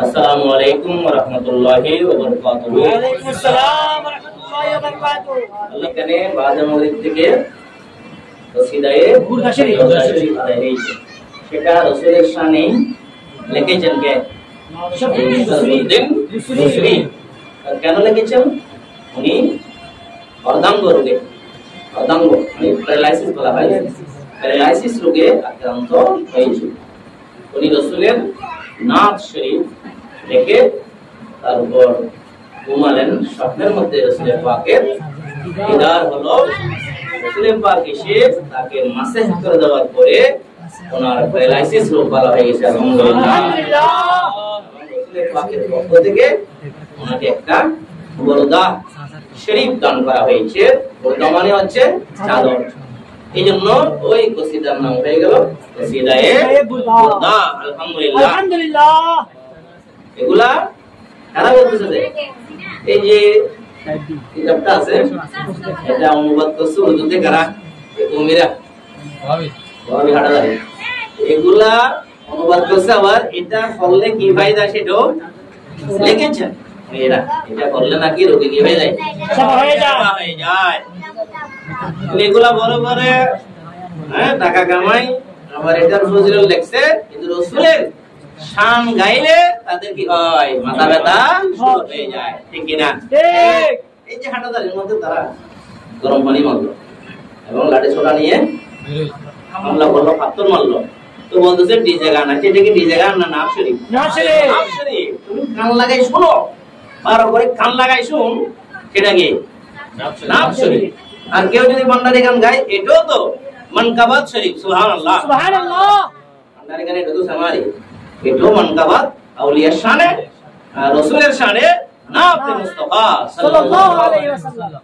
আসসালামু আলাইকুম ওয়া রাহমাতুল্লাহি ওয়া বারাকাতুহু। ওয়া আলাইকুম আসসালাম ওয়া রাহমাতুল্লাহি ওয়া বারাকাতুহু। আল্লাহ কানে বাজে মাগরিব থেকে কসিদায়ে বুরদা শরীফ আদায় হয়েছে, সেটা রাসূলের শানে লিখেছেন কে? শামসুদ্দিন বুসরি। কেন লিখেছেন? উনি অর্ধাঙ্গ রোগে, অর্ধাঙ্গ মানে প্যারালাইসিস বলা হয়, প্যারালাইসিস রোগে আক্রান্ত হয়েছিল। উনি রাসূলের নাত শরীফ দেখে তারপর ঘুমালেন। স্বপ্নের মধ্যে রাসূলের পাকের দিদার হলো। রাসূলের পাক এসে তাকে মাসেহ করে দেওয়ার পরে ওনার প্যারালাইসিস রোগ ভালো হয়ে গেছে। আলহামদুলিল্লাহ। রাসূলের পাকের পক্ষ থেকে ওনাকে একটা বুরদা শরীফ দান করা হয়েছে। বুরদা মানে হচ্ছে চাদর, এই জন্য ওই কসিদার নাম হয়ে গেল কসিদায়ে বুরদা। আলহামদুলিল্লাহ, আলহামদুলিল্লাহ। এগুলা কারা বলতেছে যে এই যে কিতাবটা আছে এটা অনুবাদ করছে উর্দুতে কারা? উমিরা ভাবি হাটাদারি এগুলা অনুবাদ করছে। আবার এটা করলে কি ফায়দা সেটাও লিখেছেন এরা। এটা করলে নাকি রোগী কি হয়ে যায়? হয়ে যায়। এগুলা বড় বড় টাকা কামাই। আবার এটার ফজিলত লেখছে, কিন্তু রাসূলের শান গাইলে তাদের কি হয়? মাথা ব্যথা শুরু হয়ে যায়, ঠিক কি না? ঠিক। এই যে হাটাদারির মধ্যে তারা গরম পানি মারলো এবং লাঠি ছোটা নিয়ে হামলা করলো, পাথর মারলো। তো বলতেছে ডিজে গান আছে। এটা কি ডিজে গান না নাফ শরীফ? নাফ শরীফ। নাফ শরীফ। তুমি কান লাগাই শোনো, বারো করে কান লাগাই শুন, সেটা কি নাফ শরীফ। আর কেউ যদি ভান্ডারি গান গায়, এটাও তো মানকাবাত শরীফ। সুবহানাল্লাহ, সুবহানাল্লাহ। ভান্ডারি গান এটা তো সামারি, এটাও মানকাবাত আউলিয়ার শানে, রাসূলের শানে নাফে মুস্তাফা সাল্লাল্লাহু আলাইহি ওয়াসাল্লাম।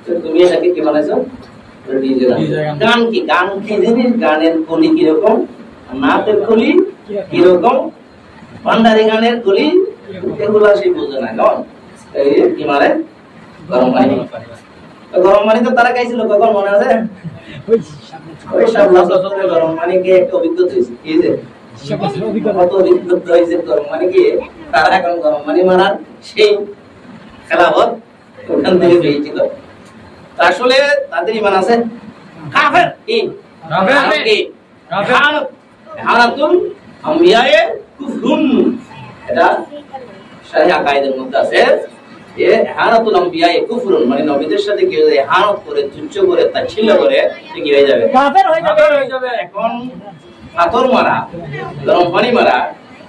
তো তুমি এটাকে কি বানাইছো? ডিজে গান। গান কি? গান কি জিনিস? গানের কলি কিরকম, নাতের কলি কিরকম, ভান্ডারি গানের কলি, এগুলা সে বুঝে না। কেমন এই কি মানে গরম পানি। গরম পানি তো তারা খাইছিল কখন মনে আছে? ওই সব লাসতে গরম পানি কে একটা অভিজ্ঞতা হয়েছে। এই যে কত অভিজ্ঞতা হয়েছে গরম পানি কি, তারা এখন গরম পানি মারার সেই খেলাবত ওখান থেকে পেয়েছিল। আসলে তাদের ইমান আছে কাফের কি হারাতুল আম্বিয়ায়ে কুফরুন। এটা শারীআ কায়দার মধ্যে আছে যে হারাতুল আম্বিয়ায়ে কুফরুন, মানে নবীদের সাথে কেউ যদি হারাত করে, তুচ্ছ করে, তাচ্ছিল্য করে, সে কি হয়ে যাবে? কাফের হয়ে যাবে। এখন পাথর মারা, গরম পানি মারা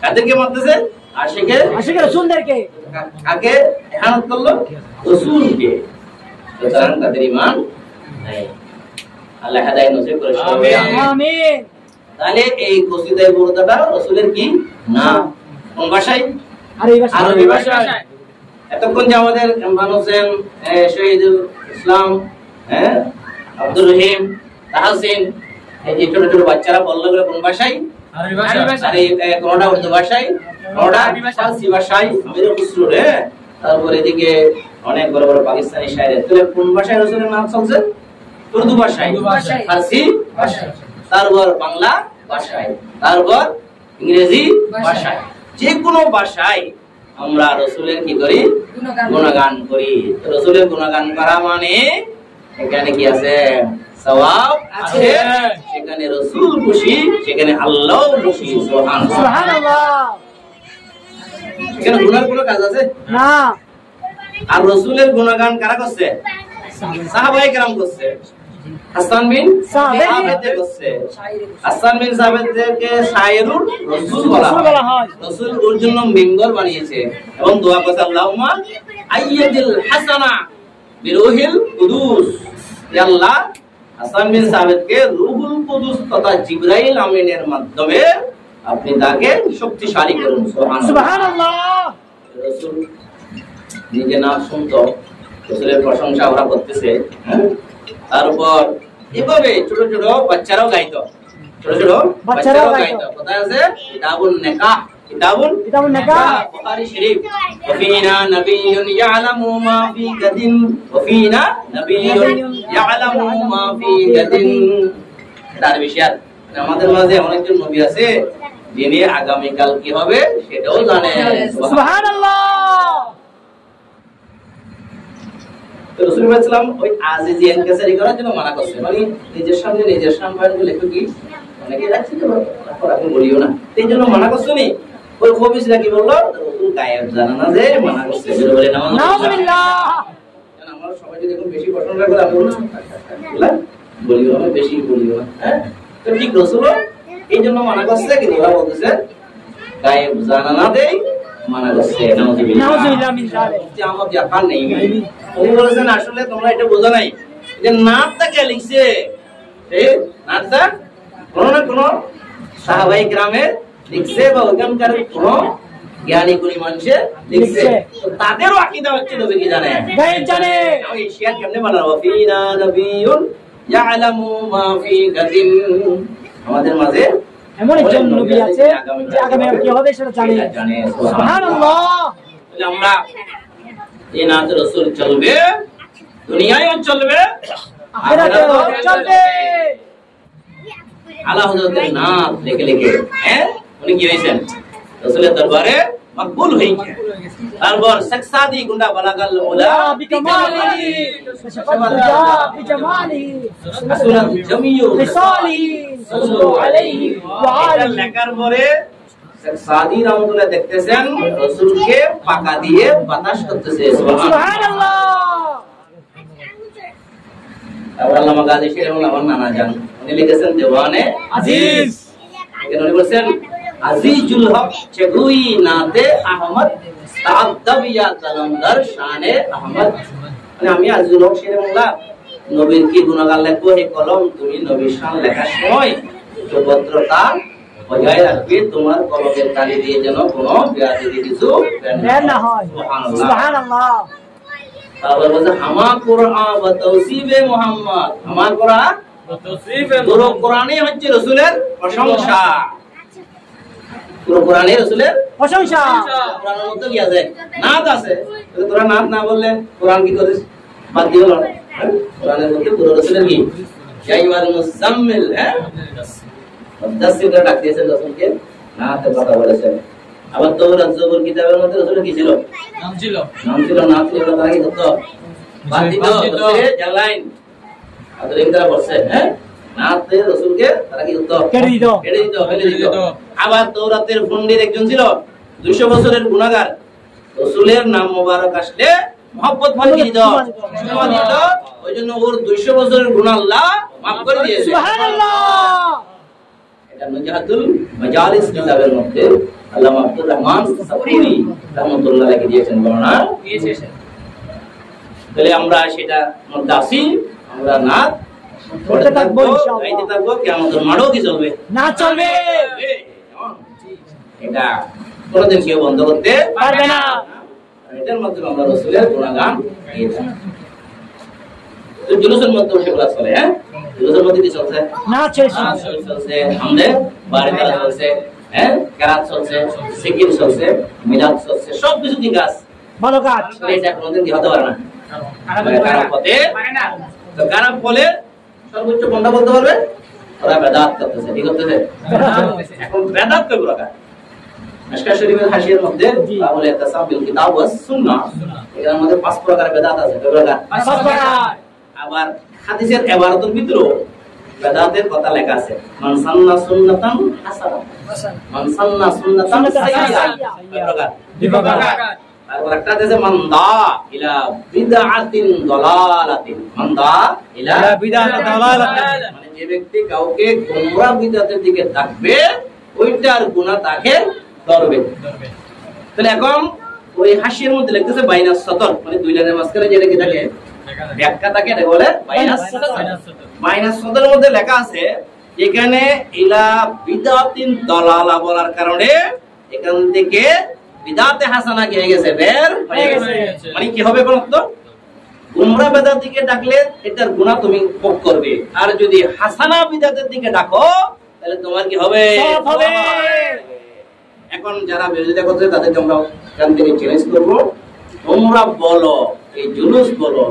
কাদেরকে মারতেছে? আশিকে রাসূলদেরকে। কাকে হারাত করলো? রাসূলকে। সুতরাং তাদের ঈমান নাই। আল্লাহ হেদায়েত নসিব করে। আমিন। তাহলে এই কসিদায়ে বুরদাটা রাসূলের কি না? কোন ভাষায়? আরবি ভাষায়। এতক্ষণ যে আমাদের মানুষেন শহীদুল ইসলাম, আব্দুর রহিম, তাহসিন, এই যে ছোট ছোট বাচ্চারা বলল করে কোন ভাষায়? আরবি ভাষায়। আর এই কোনটা উর্দু ভাষায়, কোনটা ফারসি ভাষায়, আমির খুসরো রে। তারপর এদিকে অনেক বড় বড় পাকিস্তানি শায়ের। তাহলে কোন ভাষায় রাসূলের নাম চলছে? উর্দু ভাষায়, ফারসি ভাষায়, তারপর বাংলা ভাষায়, তারপর ইংরেজি ভাষায়। যে কোনো ভাষায় আমরা রাসূলের কি করি? গুণগান করি। রাসূলের গুণগান করা মানে এখানে কি আছে? সওয়াব আছে। সেখানে রাসূল খুশি, সেখানে আল্লাহ খুশি। সুবহানাল্লাহ। এখানে গুনার কোনো কাজ আছে না। আর রাসূলের গুণগান কারা করছে? সাহাবায়ে কেরাম করছে। হাসান বিন সাবিত করছে। হাসান বিন সাবিতকে শায়রুর রাসূল বলা হয়। রাসূল ওর জন্য মিম্বর বানিয়েছে এবং দোয়া করছে, আল্লাহুম্মা আইয়িদিল হাসানা বিরূহিল কুদুস। ইয়া আল্লাহ, হাসান বিন সাবিতকে রূহুল কুদুস তথা জিবরাইল আমিনের মাধ্যমে আপনি তাকে শক্তিশালী করুন। সুবহানাল্লাহ। রাসূল নিজে না শুনতো, রাসূলের প্রশংসা ওরা করতেছে। তারপর এভাবে ছোট ছোট বাচ্চারাও গাইতো, ছোট ছোট বাচ্চারাও গাইতো। কথা আছে কিতাবুন নিকাহ, কিতাবুন নিকাহ বুখারী শরীফ। ওয়াফিনা নাবিয়্যুন ইয়ালামু মা ফি গাদিন, ওয়াফিনা নাবিয়্যুন ইয়ালামু মা ফি গাদিন। তার বিষয় আমাদের মাঝে অনেকজন নবী আছে যিনি আগামীকাল কি হবে সেটাও জানেন। সুবহানাল্লাহ। তো রাসূল সাল্লাল্লাহু আলাইহি ওই আজিজি এনকাসারি করার জন্য মানা করছে, মানে নিজের সামনে নিজের সম্মান গুলো একটু কি অনেকে রাখছে তো এখন বলিও না, এই জন্য মানা করছে নি। ওই খবিসরা কি বললো, রাসূল গায়েব জানা না যে মানা করছে, বলে নাউযুবিল্লাহ। আমরা সবাই যদি এখন বেশি প্রশংসা করে আমি বলিও না, বেশি বলিও না, হ্যাঁ। তো ঠিক রাসূল এই জন্য মানা করছে, কিন্তু ওরা বলতেছে গায়েব জানা না দেই মানা করছে। নাউযুবিল্লাহ মিন যালিক। যে আমার জাকার নেই, উনি বলেছেন আসলে তোমরা এটা বোঝা নাই যে নাতটা কে লিখছে, এই নাতটা কোন না কোন সাহাবায়ে কেরামে লিখছে বা ওখানকার কোন জ্ঞানী গুণী মানুষে লিখছে। তো তাদেরও আকীদা হচ্ছে নবী কি জানে, গায়েব জানে। ওই শিয়া কেমনে বানাবো, ফিনা নবিয়ুন ইয়ালামু মা ফি গাদিন, আমাদের মাঝে এমন একজন নবী আছে যে আগামী কি হবে সেটা জানে। সুবহানাল্লাহ। তাহলে আমরা এই নাত রাসূল চলবে, দুনিয়ায়ও চলবে, আখিরাতেও চলবে। আলা হযরতের নাত লিখে লিখে, হ্যাঁ, উনি কি হয়েছেন রাসূলের দরবারে মকবুল হয়েছে। তারপর সাকসাদি গুন্ডা বালাগাল উলা বিকামালিহি শাফাতুজা বিজামালিহি রাসূলুল জামিউ বিসালিহি সাল্লাল্লাহু আলাইহি ওয়া আলিহি। লেখার পরে সাকসাদি রাহমাতুল্লাহ দেখতেছেন রাসূলকে পাকা দিয়ে বাতাস করতেছে। সুবহানাল্লাহ। আল্লামা গাজী শেরুল আমার নানা জান, উনি লিখেছেন দেওয়ানে আজিজ। এখানে উনি বলেছেন আজিজুল হক চেগুই নাতে আহমদ তাআদ্দাবিয়া কালামদার শানে আহমদ, মানে আমি আজিজুল হক শেরুল্লাহ নবীর কি গুণগান লিখবো, এই কলম তুমি নবীর শান লেখার সময় সুভদ্রতা বজায় রাখবে, তোমার কলমের কালি দিয়ে যেন কোনো বেয়াদবি কিছু বের না হয়। সুবহানাল্লাহ। তারপর বলছে হামা কুরআন ওয়া তাওসিফে মুহাম্মদ, হামা কুরআন ওয়া তাওসিফে, পুরো কোরআনই হচ্ছে রাসূলের প্রশংসা, পুরো কোরআনই রাসূলের প্রশংসা। কোরআনের মধ্যে কি আছে, নাত আছে, তোরা নাত না বললে কোরআন কি করিস, বাদ দিও না। কোরআনের মধ্যে পুরো রাসূলের কি জাইওয়াল মুসাম্মিল, হ্যাঁ, মুদাসসির ডাক দিয়েছেন রাসূলকে, নাতে কথা বলেছেন। আবার তাওরাত জবুর কিতাবের মধ্যে রাসূলের কি ছিল, নাম ছিল, না ছিল তারা কি করতো, বাদ দিত, জানলাইন আদরিন তারা বলছে, হ্যাঁ, নাতে রাসূলকে তারা কি করতো, কেড়ে দিত, ফেলে দিত। আবার তাওরাতের পণ্ডিত একজন ছিল 200 বছরের গুনাহগার, রাসূলের নাম মোবারক আসলে মহব্বত করে দিত, ওইজন্য ওর 200 বছরের গুনাহ আল্লাহ maaf করে দিয়েছে। সুবহানাল্লাহ। এটা নজাতুল মাজালিস কিতাবের মধ্যে আল্লামা আব্দুর রহমান সাফিরি রাহমাতুল্লাহ আলাইহি দিয়েছেন, বর্ণনা দিয়েছেন। তাহলে আমরা সেটা মধ্যে আসি, আমরা নাত পড়তে থাকবো, গাইতে থাকবো, কিয়ামতের মাঠেও কি চলবে, না চলবে, এটা কোনদিন কেউ বন্ধ করতে পারবে না। এটার মাধ্যমে আমরা রাসূলের গুণগান গেয়ে থাকি। তো জুলুসের মধ্যে সেগুলো চলে, হ্যাঁ, জুলুসের মধ্যে কি চলছে, না চলছে, আমাদের বাড়ি করা চলছে, হ্যাঁ, কেরাত চলছে, জিকির চলছে, মিলাদ চলছে, সব কিছু ঠিক আছে, ভালো কাজ। এটা কোনদিন কি হতে পারে না, খারাপ হতে পারে না। তো খারাপ বলে সর্বোচ্চ কোনটা বলতে পারবে, ওরা বেদাত করতেছে, ঠিক করতেছে, এখন বেদাত কই প্রকার, মিশকাত শরীফের হাসিয়ার মধ্যে বাবুল ইহতিসাম বিল কিতাব ওয়াস সুন্নাহ, এর মধ্যে 5 প্রকারের বেদাত আছে, কয় প্রকার, 5 প্রকার। আবার হাদিসের ইবারতের ভিতরেও বেদাতের কথা লেখা আছে, মান সান্না সুন্নাতান হাসানা, মান সান্না সুন্নাতান সাইয়্যা, কয় প্রকার, 2 প্রকার। তারপর একটা আছে মান দা ইলা বিদআতিন দালালাতিন, মান দা ইলা বিদআতিন দালালাতিন, মানে যে ব্যক্তি কাউকে গোমরাহ বিদআতের দিকে ডাকবে ওইটার গুনাহ তাকে ধরবে। তাহলে এখন ওই হাসির মধ্যে লিখতেছে বাইনাস সতর, মানে দুই লাইনের মাঝখানে যেটা কি থাকে ব্যাখ্যা থাকে, এটা বলে বাইনাস সতর। বাইনাস সতরের মধ্যে লেখা আছে এখানে ইলা বিদআতিন দালালা বলার কারণে এখান থেকে বিদআতে হাসানা কি হয়ে গেছে, বের হয়ে গেছে। মানে কি হবে কোন তো গুমরাহ বিদআতের দিকে ডাকলে এটার গুনাহ তুমি ভোগ করবে, আর যদি হাসানা বিদআতের দিকে ডাকো তাহলে তোমার কি হবে, সব হবে। এখন যারা বিরোধিতা করছে তাদেরকে আমরা এখান থেকে চ্যালেঞ্জ করবো, তোমরা বলো এই জুলুস বলো,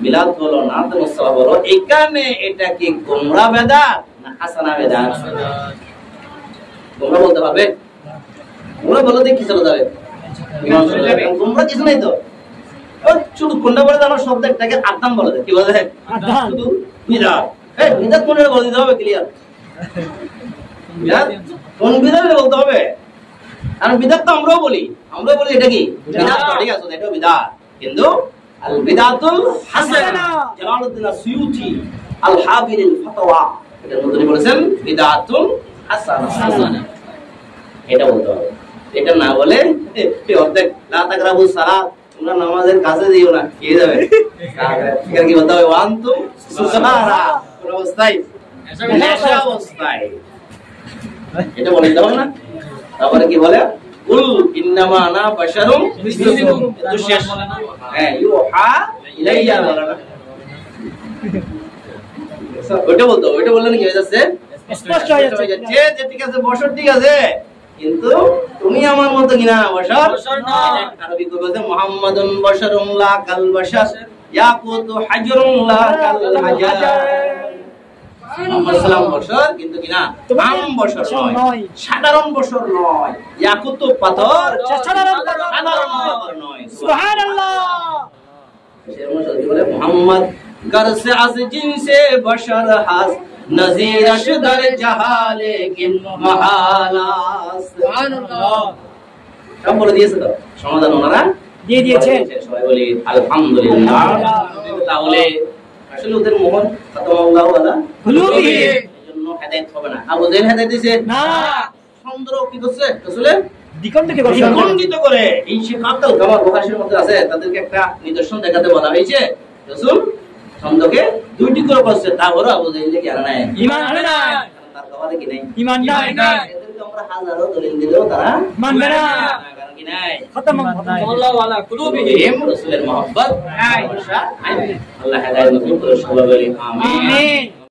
মিলাদ বলো, নাত মুসা বলো, এখানে এটা কি গোমরাহ বেদাত না হাসানা বেদাত? তোমরা বলতে পারবে? তোমরা বলো দেখি কি চলে যাবে? ইমান চলে যাবে। তোমরা কিছু নাই তো। ও শুধু কোনটা বলে জানো? শব্দ একটাকে আদান বলে দেয়। কি বলে দেয়? আদান। শুধু বিদাত। এই বিদাত কোনটা বলে দিতে হবে ক্লিয়ার। বিদাত কোন বিদাত বলতে হবে? কারণ বিদাত তো আমরাও বলি এটা কি? বিদাত ঠিক আছে, এটাও বিদাত। কিন্তু আল বিদাতুল হাসানা জালালউদ্দিন আসিয়ুতি আল হাবিরিল ফাতওয়া এটার মধ্যে বলেছেন বিদাতুল হাসানা। এটা বলতে হবে। এটা না বলে অর্ধেক লা তাকরাবুস সালাত, তোমরা নামাজের কাছে দিও না, কি যাবে? ঠিক কি বলতে হবে? ওয়ান্তুম সুসারা, কোন অবস্থায়? নেশা অবস্থায়। এটা বলে দিতে হবে না? তারপরে কি বলে? কুল ইন্নামা আনা বাশারুম মিসলুকুম, তো শেষ। হ্যাঁ, ইউহা ইলাইয়া বলে না? ওইটা বলতে হবে। ওইটা বললে কি হয়ে যাচ্ছে? স্পষ্ট হয়ে যাচ্ছে যে ঠিক আছে বশর ঠিক আছে, কিন্তু তুমি আমার মতো কিনা বশর নয়। আরবি কবি বলতে মুহাম্মাদুন বাশারুন লা কাল বাশার ইয়াকুতু হাজরুন লা কাল হাজার। মুহাম্মদ সাল্লাল্লাহু বশর কিন্তু কিনা আম বশর নয়, সাধারণ বশর নয়। ইয়াকুতু পাথর সাধারণ পাথর নয়। সুবহানাল্লাহ। সে বলে মুহাম্মদ গরসে আজ জিনসে বশর হাস নজির আশদার জাহালে কিন মহালাস। সুবহানাল্লাহ। সব বলে দিয়েছে তো, সমাধান ওনারা দিয়ে দিয়েছে। সবাই বলি আলহামদুলিল্লাহ। তাহলে আসলে ওদের মোহন খাতামাল্লাহু আলা কুলুবিহি, এজন্য হেদায়েত হবে না। আবু জাহেল হেদায়েত দিয়েছে না, সন্দেহ কি করছে? আসলে দ্বিখণ্ডিত করে। এই শিকাতাল কামার প্রকাশের মধ্যে আছে, তাদেরকে একটা নিদর্শন দেখাতে বলা হয়েছে। রাসূল ছন্দকে দুইটি করে করছে, তারপরে আবু জাহেল কি আনে নাই, ঈমান আনে না, তার কপালে কি নাই, ঈমান নাই। এদেরকে আমরা হাজারো দলিল দিলেও তারা মানবে না, কারণ কি নাই, খাতামাল্লাহু আলা কুলুবিহি, রাসূলের মহব্বত নাই। আল্লাহ হেদায়েত নসিব করে সবাই বলি আমিন।